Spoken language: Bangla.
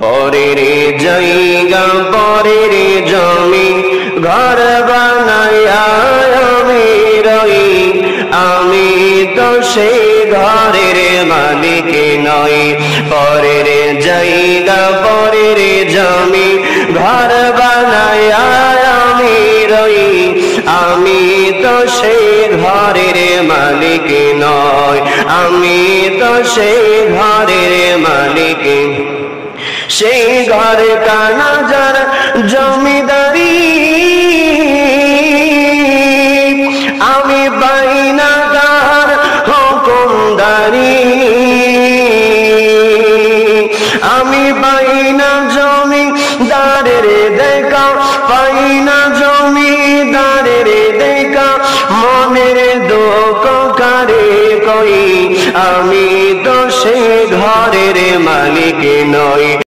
পরের জায়গা পরের জমি ঘর বানায়া আমি রই, আমি তো সেই ঘরের মালিক নই। পরের জায়গা পরের জমি ঘর বানায়া আমি রই, আমি তো সেই ঘরের মালিক নই, আমি তো সেই ঘরের মালিক। সেই ঘরে কানা যার জমিদারি, আমি বাইনা তার হুকুমদারি, আমি বাইনা জমিদারের দেখা, পাইনা জমিদারের দেখা, মনের দুঃখ কারে কই, আমি তো সে ঘরের মালিক নই।